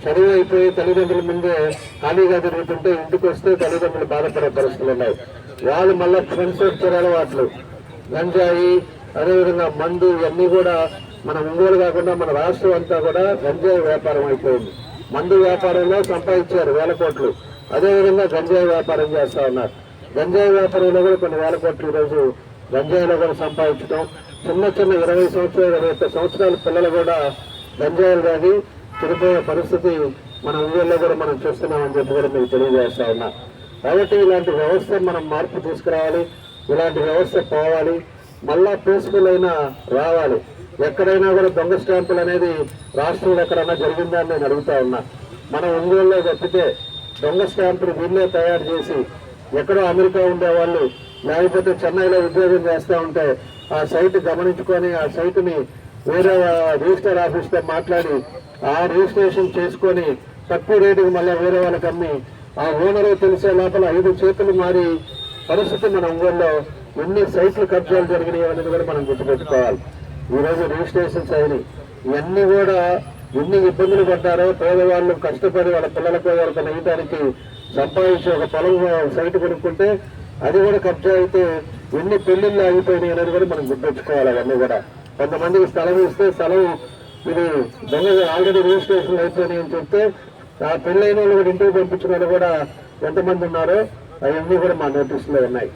చదువు అయిపోయి తల్లిదండ్రుల ముందే ఖాళీగా తిరుగుతుంటే ఇంటికి వస్తే తల్లిదండ్రులు బాధపడే పరిస్థితులు ఉన్నాయి. వాళ్ళు మళ్ళీ ఫ్రెండ్స్ అలవాట్లు, గంజాయి, అదేవిధంగా మందు, ఇవన్నీ కూడా మన ఒంగోలు కాకుండా మన రాష్ట్రం అంతా కూడా గంజాయి వ్యాపారం అయిపోయింది. మందు వ్యాపారంలో సంపాదించారు వేల కోట్లు, అదేవిధంగా గంజాయి వ్యాపారం చేస్తా ఉన్నారు. గంజాయి వ్యాపారంలో కూడా కొన్ని వేల కోట్లు ఈరోజు గంజాయిలో కూడా సంపాదించడం. చిన్న 20 సంవత్సరాలు 21 సంవత్సరాల పిల్లలు కూడా గంజాయిలు తాగి చనిపోయే పరిస్థితి మన ఊళ్ళో కూడా మనం చూస్తున్నామని చెప్పి కూడా మీకు తెలియజేస్తా ఉన్నా. కాబట్టి ఇలాంటి వ్యవస్థ మనం మార్పు తీసుకురావాలి, ఇలాంటి వ్యవస్థ పోవాలి, మళ్ళా పీస్ఫుల్ అయినా రావాలి. ఎక్కడైనా కూడా దొంగ స్టాంపులు అనేది రాష్ట్రంలో ఎక్కడైనా జరిగిందా అని నేను అడుగుతా ఉన్నా. మన ఒంగోలులో తప్పితే దొంగ స్టాంపులు వీళ్ళే తయారు చేసి ఎక్కడో అమెరికా ఉండేవాళ్ళు లేకపోతే చెన్నైలో ఉద్యోగం చేస్తూ ఉంటే ఆ సైట్ గమనించుకొని ఆ సైట్ని వేరే రిజిస్టర్ ఆఫీస్తో మాట్లాడి ఆ రిజిస్ట్రేషన్ చేసుకొని తక్కువ రేటుకి మళ్ళీ వేరే వాళ్ళకి అమ్మి ఆ ఓనరు తెలిసే లోపల 5 చేతులు మారి పరిస్థితి మన ఒంగోలులో ఎన్ని సైట్లు కబ్జాలు జరిగినాయి అనేది కూడా మనం గుర్తుపెట్టుకోవాలి. ఈరోజు రిజిస్ట్రేషన్స్ అయినాయి. ఇవన్నీ కూడా ఎన్ని ఇబ్బందులు పడ్డారో పేదవాళ్ళు కష్టపడి వాళ్ళ పిల్లలకు వాళ్ళకి నెయ్యడానికి సంపాదించి ఒక పొలం సైట్ కొనుక్కుంటే అది కూడా కబ్జా అయితే ఎన్ని పెళ్లిళ్ళు ఆగిపోయినాయి అనేది కూడా మనం గుర్తుంచుకోవాలి. అవన్నీ కూడా కొంతమందికి స్థలం ఇస్తే స్థలం ఇది దొంగ ఆల్రెడీ రిజిస్ట్రేషన్ అయిపోయినాయి అని చెప్తే ఆ పెళ్ళైన వాళ్ళు కూడా ఇంటికి పంపించిన వాళ్ళు కూడా ఎంతమంది ఉన్నారో అవన్నీ కూడా మా నోటీసులో ఉన్నాయి.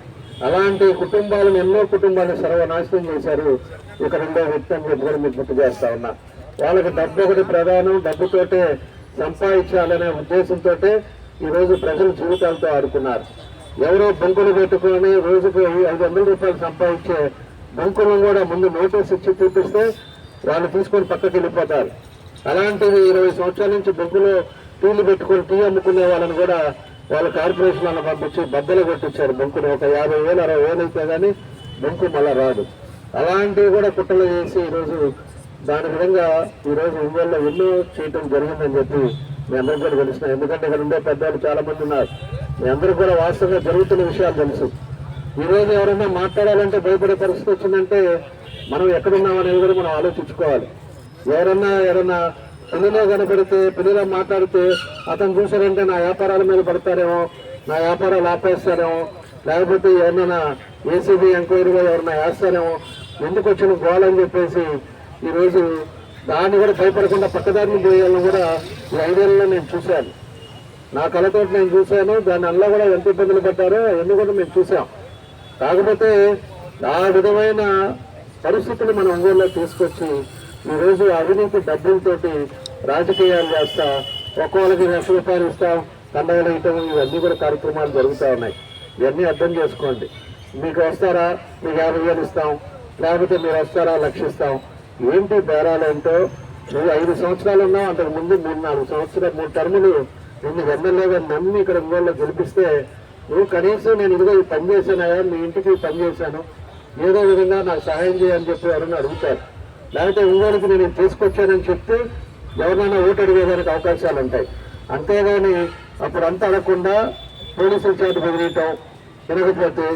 అలాంటి కుటుంబాలను ఎన్నో కుటుంబాలను సర్వనాశనం చేశారు ఇక్కడ ఉండే వ్యక్తి అని చెప్పి కూడా మీకు గుర్తు చేస్తా ఉన్నా. వాళ్ళకి డబ్బు ఒకటి ప్రధానం, డబ్బుతోటే సంపాదించాలనే ఉద్దేశంతో ఈరోజు ప్రజల జీవితాలతో ఆడుకున్నారు. ఎవరో బంకులు పెట్టుకొని రోజుకు 500 రూపాయలు సంపాదించే బంకులను కూడా ముందు నోటీస్ ఇచ్చి చూపిస్తే వాళ్ళు తీసుకొని పక్కకి వెళ్ళిపోతారు. అలాంటివి 20 సంవత్సరాల నుంచి బంకులో టీలు పెట్టుకొని టీ అమ్ముకునే వాళ్ళని కూడా వాళ్ళ కార్పొరేషన్ వాళ్ళని పంపించి బద్దలు కొట్టించారు. బంకుని ఒక 50,000 60,000 అయితే కానీ బంకు మళ్ళా రాదు. అలాంటివి కూడా కుట్రలు చేసి ఈరోజు దాని విధంగా ఈరోజు ఒంగోలులో ఎన్నో చేయటం జరిగిందని చెప్పి మీ అందరికీ కూడా తెలుసు. ఎందుకంటే ఇక్కడ ఉండే పెద్దవాళ్ళు చాలా మంది ఉన్నారు. మీ అందరికీ కూడా వాస్తవంగా జరుగుతున్న విషయాలు తెలుసు. ఈరోజు ఎవరైనా మాట్లాడాలంటే భయపడే పరిస్థితి వచ్చిందంటే మనం ఎక్కడున్నామనేది కూడా మనం ఆలోచించుకోవాలి. ఎవరన్నా పెళ్లిలో కనబడితే పెళ్లిలో మాట్లాడితే అతను చూసారంటే నా వ్యాపారాల మీద పడతారేమో, నా వ్యాపారాలు ఆపేస్తారేమో, లేకపోతే ఎవరైనా ఏసీబీ ఎంక్వైరీలో ఎవరైనా వేస్తారేమో, ఎందుకు వచ్చిన గోల్ అని చెప్పేసి ఈరోజు దాన్ని కూడా భయపడకుండా పక్కదారిని పోయాలని కూడా ఈ 5 ఏళ్ళలో నేను చూశాను. నా కళతో నేను చూశాను. దాని వల్ల కూడా ఎంత ఇబ్బందులు పడ్డారో అవన్నీ కూడా మేము చూసాం. కాకపోతే ఆ విధమైన పరిస్థితులు మన ఒంగోలులో తీసుకొచ్చి ఈరోజు అవినీతి డబ్బులతోటి రాజకీయాలు చేస్తా ఒక్కొక్కరికి ₹1,00,000 ఇస్తాం, కండగలు వేయటం, ఇవన్నీ కూడా కార్యక్రమాలు జరుగుతూ ఉన్నాయి. ఇవన్నీ అర్థం చేసుకోండి. మీకు వస్తారా మీకు 50,000 ఇస్తాం, లేకపోతే మీరు వస్తారా 1,00,000 ఇస్తాం. ఏంటి బేరాలు ఏంటో. నువ్వు 5 సంవత్సరాలు ఉన్నావు, అంతకు ముందు 3-4 సంవత్సరాలు 3 టర్ములు నిన్ను ఎమ్మెల్యేగా నమ్మి ఇక్కడ ఒంగోలులో గెలిపిస్తే నువ్వు కనీసం నేను ఇదిగో ఈ పని చేశానయా, మీ ఇంటికి పని చేశాను, ఏదో విధంగా నాకు సహాయం చేయని చెప్పి ఎవరైనా అడుగుతారు. లేకపోతే ఒంగోలుకి నేను తీసుకొచ్చానని చెప్తే ఎవరినైనా ఓటు అడిగేదానికి అవకాశాలు ఉంటాయి. అంతేగాని అప్పుడు అంతా అడగకుండా పోలీసుల చేత బెదిరియటం, తిరగకపోతే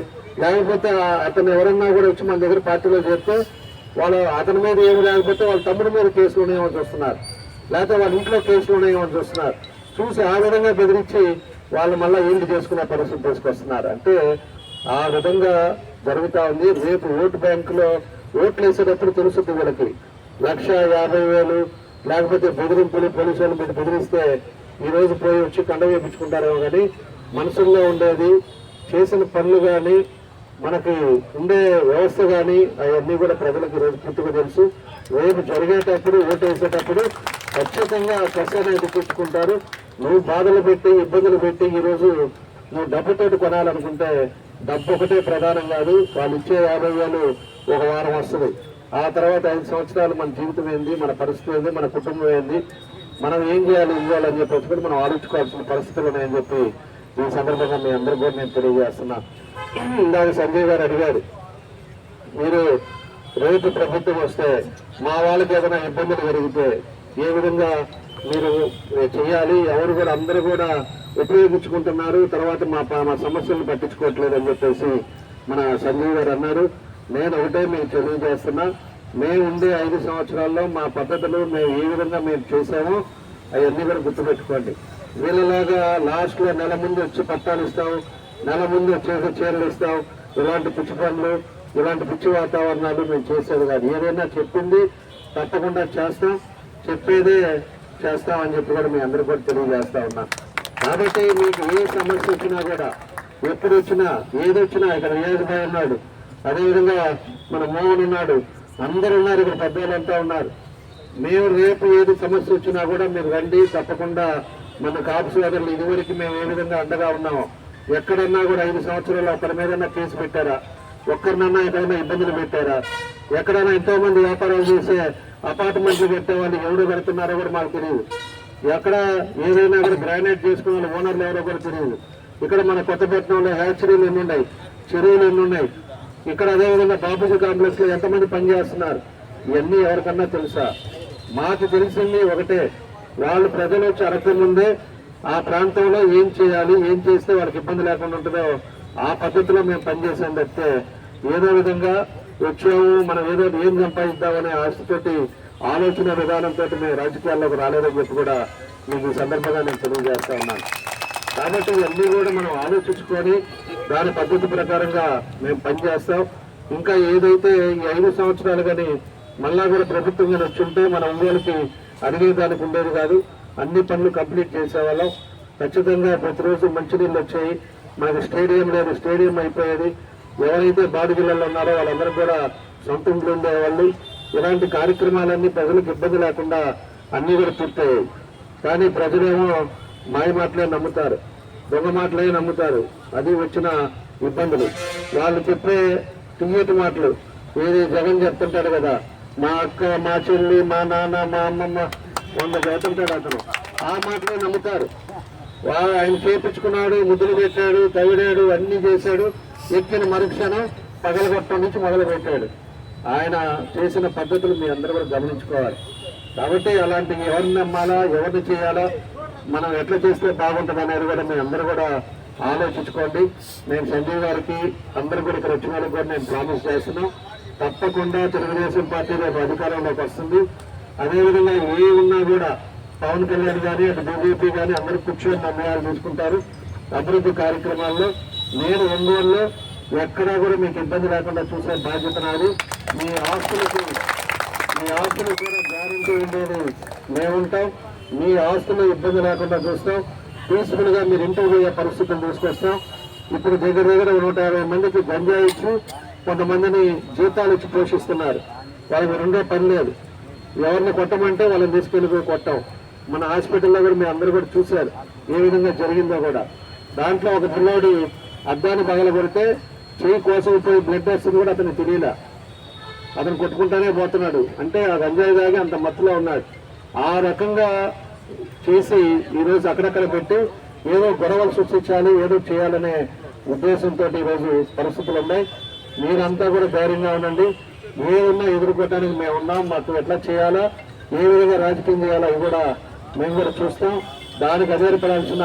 లేకపోతే అతను ఎవరన్నా కూడా వచ్చి మన దగ్గర పార్టీలో చేస్తే వాళ్ళు అతని మీద ఏమి లేకపోతే వాళ్ళ తమ్ముడి మీద కేసులు ఉన్నాయేమో చూస్తున్నారు, లేకపోతే వాళ్ళ ఇంట్లో కేసులు ఉన్నాయేమో చూస్తున్నారు. చూసి ఆ విధంగా బెదిరించి వాళ్ళు మళ్ళీ ఈల్డ్ చేసుకునే పరిస్థితి తీసుకొస్తున్నారు. అంటే ఆ విధంగా జరుగుతూ ఉంది. రేపు ఓటు బ్యాంకులో ఓట్లు వేసేటప్పుడు తెలుస్తుంది వీళ్ళకి 1,50,000 లేకపోతే బెదిరింపులు పోలీసు వాళ్ళు మీరు బెదిరిస్తే ఈరోజు పోయి వచ్చి కండ వేయించుకుంటారేమో. కానీ మనసుల్లో ఉండేది చేసిన పనులు కానీ మనకి ఉండే వ్యవస్థ కానీ అవన్నీ కూడా ప్రజలకు ఈరోజు పూర్తిగా తెలుసు. రేపు జరిగేటప్పుడు ఓటు వేసేటప్పుడు ఖచ్చితంగా కసి అనేది తెచ్చుకుంటారు. నువ్వు బాధలు పెట్టి ఇబ్బందులు పెట్టి ఈరోజు నువ్వు డబ్బుతోటి కొనాలనుకుంటే డబ్బు ఒకటే ప్రధానం కాదు. వాళ్ళు ఇచ్చే 50,000 ఒక వారం వస్తుంది. ఆ తర్వాత 5 సంవత్సరాలు మన జీవితం ఏంది, మన పరిస్థితి ఏంది, మన కుటుంబం ఏంది, మనం ఏం చేయాలి ఇవ్వాలని చెప్పి మనం ఆలోచించుకోవాల్సిన పరిస్థితులు ఉన్నాయని చెప్పి ఈ సందర్భంగా మీ అందరూ కూడా నేను తెలియజేస్తున్నా. ఇందాక సంజయ్ గారు అడిగారు, మీరు రేపు ప్రభుత్వం వస్తే మా వాళ్ళకి ఏదైనా ఇబ్బందులు జరిగితే ఏ విధంగా మీరు చేయాలి, ఎవరు కూడా అందరూ కూడా ఉపయోగించుకుంటున్నారు, తర్వాత మా సమస్యలను పట్టించుకోవట్లేదు అని చెప్పేసి మన సంజయ్ గారు అన్నారు. నేను ఒకటే మీకు తెలియజేస్తున్నా, మేము ఉండే 5 సంవత్సరాల్లో మా పద్ధతులు మేము ఏ విధంగా మేము చేసామో అవన్నీ కూడా గుర్తుపెట్టుకోండి. వీళ్ళలాగా లాస్ట్లో నెల ముందు వచ్చి పట్టాలు ఇస్తాం, నెల ముందు వచ్చేసి చీరలు ఇస్తాం, ఇలాంటి పిచ్చి పనులు, ఇలాంటి పిచ్చి వాతావరణాలు మేము చేసేది కాదు. ఏదైనా చెప్పింది తప్పకుండా చేస్తాం, చెప్పేదే చేస్తామని చెప్పి కూడా మీ అందరూ కూడా తెలియజేస్తా ఉన్నాం. కాబట్టి మీకు ఏ సమస్య వచ్చినా కూడా, ఎప్పుడు వచ్చినా ఏదొచ్చినా, ఇక్కడ నియోజకవర్గం ఉన్నాడు, అదేవిధంగా మన మోహన్ ఉన్నాడు, అందరూ ఉన్నారు, ఇక్కడ పెద్దవాళ్ళంతా ఉన్నారు. మేము రేపు ఏది సమస్య వచ్చినా కూడా మీరు రండి, తప్పకుండా మన కాపు సోదరులు ఇదివరకు మేము ఏ విధంగా అండగా ఉన్నామో, ఎక్కడన్నా కూడా 5 సంవత్సరాలు ఒకరి మీదన్నా కేసు పెట్టారా, ఒక్కరినన్నా ఎక్కడైనా ఇబ్బందులు పెట్టారా, ఎక్కడైనా ఎంతో మంది వ్యాపారాలు చేసే అపార్ట్మెంట్లు పెట్టే వాళ్ళు ఎవరు పెడుతున్నారో కూడా మాకు తెలియదు. ఎక్కడ ఏదైనా కూడా గ్రానైట్ చేసుకునే వాళ్ళు ఓనర్లు ఎవరో కూడా తెలియదు. ఇక్కడ మన కొత్తపట్నంలో హ్యాచరీలు ఎన్ని ఉన్నాయి, చెరువులు ఎన్ని ఉన్నాయి, ఇక్కడ అదేవిధంగా బాపూజీ కాంప్లెక్స్ లో ఎంతమంది పనిచేస్తున్నారు, ఇవన్నీ ఎవరికన్నా తెలుసా? మాకు తెలిసింది ఒకటే, వాళ్ళు ప్రజలు వచ్చి అడగకముందే ఆ ప్రాంతంలో ఏం చేయాలి, ఏం చేస్తే వాళ్ళకి ఇబ్బంది లేకుండా ఉంటుందో ఆ పద్ధతిలో మేము పనిచేసాం తప్పితే ఏదో విధంగా వచ్చాము మనం ఏదో ఏం సంపాదిద్దామనే ఆశతోటి ఆలోచన విధానంతో మేము రాజకీయాల్లోకి రాలేదని చెప్పి కూడా మీకు ఈ సందర్భంగా నేను తెలియజేస్తా ఉన్నాను. కాబట్టి ఇవన్నీ కూడా మనం ఆలోచించుకొని దాని పద్ధతి ప్రకారంగా మేము పనిచేస్తాం. ఇంకా ఏదైతే ఈ 5 సంవత్సరాలు కానీ మళ్ళా కూడా ప్రభుత్వంగా వచ్చుంటే మన ఒంగోలుకి అడిగేదానికి ఉండేది కాదు. అన్ని పనులు కంప్లీట్ చేసేవాళ్ళం. ఖచ్చితంగా ప్రతిరోజు మంచినీళ్ళు వచ్చాయి, మనకి స్టేడియం లేదు, స్టేడియం అయిపోయేది. ఎవరైతే బాడిగిళ్ళలో ఉన్నారో వాళ్ళందరూ కూడా సొంత ఇంట్లో ఉండేవాళ్ళు. ఇలాంటి కార్యక్రమాలన్నీ ప్రజలకు ఇబ్బంది లేకుండా అన్నీ కూడా పూర్తయ్యాయి. కానీ ప్రజలేమో మాయ మాటలే నమ్ముతారు, దొంగ మాటలే నమ్ముతారు. అది వచ్చిన ఇబ్బందులు. వాళ్ళు చెప్పే తియ్యటి మాటలు ఏది జగన్ చెప్తుంటాడు కదా, మా అక్క, మా చెల్లి, మా నాన్న, మా అమ్మమ్మ 100 చెప్తుంటాడు అతను. ఆ మాటలే నమ్ముతారు. ఆయన చేపించుకున్నాడు, ముద్దులు పెట్టాడు, తవిడాడు, అన్నీ చేశాడు. ఎక్కిన మరుక్షణం పగలగొట్టం నుంచి మొదలు పెట్టాడు. ఆయన చేసిన పద్ధతులు మీ అందరూ కూడా గమనించుకోవాలి. కాబట్టి అలాంటివి ఎవరిని నమ్మాలా, ఎవరిని చేయాలా, మనం ఎట్లా చేస్తే బాగుంటుంది అనేది కూడా మీ అందరూ కూడా ఆలోచించుకోండి. నేను సంజయ్ గారికి అందరూ కూడా ఇక్కడ వచ్చిన వాళ్ళకి కూడా నేను ప్రామిస్ చేస్తున్నాం, తప్పకుండా తెలుగుదేశం పార్టీ రేపు అధికారంలోకి వస్తుంది. అదేవిధంగా ఏ ఉన్నా కూడా పవన్ కళ్యాణ్ కానీ అటు బీజేపీ కానీ అందరూ కూర్చొని నిర్ణయాలు తీసుకుంటారు అభివృద్ధి కార్యక్రమాల్లో. నేను ఒంగోలులో ఎక్కడా కూడా మీకు ఇబ్బంది లేకుండా చూసే బాధ్యత నాది. మీ ఆస్తులకు కూడా గ్యారెంటీ ఉండేది మేముంటాం. మీ ఆస్తులు ఇబ్బంది లేకుండా చూస్తాం. పీస్ఫుల్ గా మీరు ఇంటికి పోయే పరిస్థితులు తీసుకొస్తాం. ఇప్పుడు దగ్గర 150 మందికి గంజాయి ఇచ్చి కొంతమందిని జీతాలు ఇచ్చి పోషిస్తున్నారు. వాళ్ళకి రెండో పని లేదు. ఎవరిని కొట్టమంటే వాళ్ళని తీసుకెళ్ళిపోయి కొట్టాం. మన హాస్పిటల్లో కూడా మీ అందరూ కూడా చూశారు ఏ విధంగా జరిగిందో కూడా. దాంట్లో ఒక పిల్లోడి అద్దాన్ని పగలగొడితే చెయ్యి కోసం పోయి బ్లడ్ వస్తుంది కూడా అతను తెలియలా, అతను కొట్టుకుంటానే పోతున్నాడు. అంటే ఆ గంజాయి దాగి అంత మత్తులో ఉన్నాడు. ఆ రకంగా చేసి ఈరోజు అక్కడక్కడ పెట్టి ఏదో గొడవలు సృష్టించాలి, ఏదో చేయాలనే ఉద్దేశంతో ఈరోజు పరిస్థితులు ఉన్నాయి. మీరంతా కూడా ధైర్యంగా ఉండండి. ఏదన్నా ఎదుర్కోవడానికి మేము ఉన్నాం. మాకు ఎట్లా చేయాలా, ఏ విధంగా రాజకీయం చేయాలా ఇవి కూడా మేము కూడా చూస్తాం. దానికి అధైర్యపడాల్సిన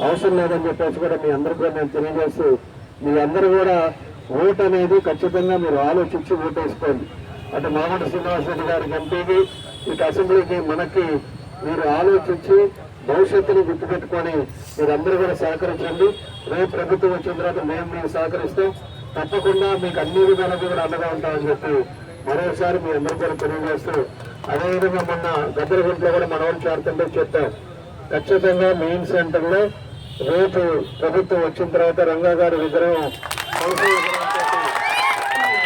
అవసరం లేదని చెప్పేసి కూడా మీ అందరూ కూడా నేను తెలియజేస్తూ, మీ అందరూ కూడా ఓటు అనేది ఖచ్చితంగా మీరు ఆలోచించి ఓటు వేసుకోండి. అటు మామూలు శ్రీనివాసరెడ్డి గారికి ఎంపీకి, ఇటు అసెంబ్లీకి మనకి మీరు ఆలోచించి భవిష్యత్తుని గుర్తుపెట్టుకొని మీరందరూ కూడా సహకరించండి. రేపు ప్రభుత్వం వచ్చిన తర్వాత మేము మీకు సహకరిస్తాం. తప్పకుండా మీకు అన్ని విధాలుగా కూడా అండగా ఉంటామని చెప్పి మరోసారి మీ అందరూ కూడా తెలియజేస్తూ, అదేవిధంగా మొన్న గద్దరగుంట్లో కూడా మనవాళ్ళు చేరుతుంటే చెప్పాం. ఖచ్చితంగా మెయిన్ సెంటర్లో రేపు ప్రభుత్వం వచ్చిన తర్వాత రంగా గారి విగ్రహం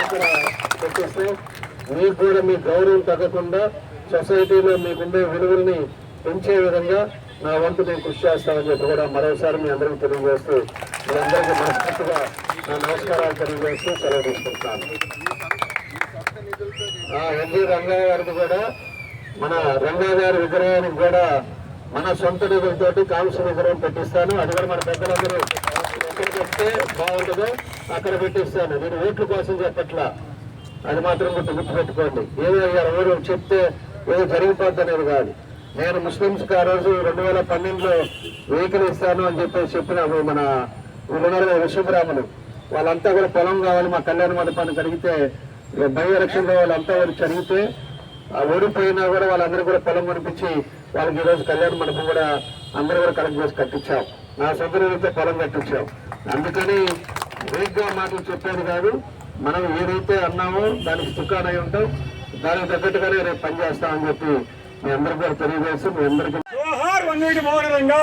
అక్కడ పెట్టిస్తే మీకు కూడా మీ గౌరవం తగ్గకుండా సొసైటీలో మీకుండే విలువల్ని పెంచే విధంగా నా వంతు నేను కృషి చేస్తామని చెప్పి కూడా మరోసారి మీ అందరికీ తెలియజేస్తూ, మీ అందరికీ మనస్ఫూర్తిగా నా నమస్కారాలు తెలియజేస్తూ సెలవు తీసుకుంటాను. ఎన్జీ రంగా గారికి కూడా, మన రంగా గారి విగ్రహానికి కూడా మన సొంత నిధులతోటి కాంస్య విగ్రహం పెట్టిస్తాను. అది కూడా మన పెద్దలందరూ ఎక్కడికి వస్తే బాగుంటుందో అక్కడ పెట్టిస్తాను. నేను ఓట్ల కోసం చెప్పట్లా, అది మాత్రం గుర్తుపెట్టుకోండి. ఏదో ఎవరు చెప్తే ఏదో జరిగిపోద్ది అనేది కాదు. నేను ముస్లింస్కి ఆ రోజు 2012లో వెహికల్ ఇస్తాను అని చెప్పిన మన వీళ్ళున్నారు విశ్వబ్రాహ్మణులు, వాళ్ళంతా కూడా పొలం కావాలి మా కళ్యాణ మండపానికి అడిగితే, బై ఎలక్షన్లో వాళ్ళంతా వచ్చి అడిగితే ఓడిపోయినా కూడా వాళ్ళందరూ కూడా పొలం కనిపించి వాళ్ళకి ఈరోజు కళ్యాణ మండపం కూడా అందరూ కూడా కలెక్ట్ చేసి కట్టించాం. నా సొంత నిధులతో పొలం కట్టించాం. అందుకని వేగ్గా మాటలు చెప్పేది కాదు, మనం ఏదైతే అన్నామో దానికి స్థుకానై ఉంటాం, దానికి తగ్గట్టుగానే రేపు పనిచేస్తామని చెప్పి మీ అందరికీ కూడా తెలియజేస్తూ మీ అందరికీ జోహార్ 180 మోహన రంగా.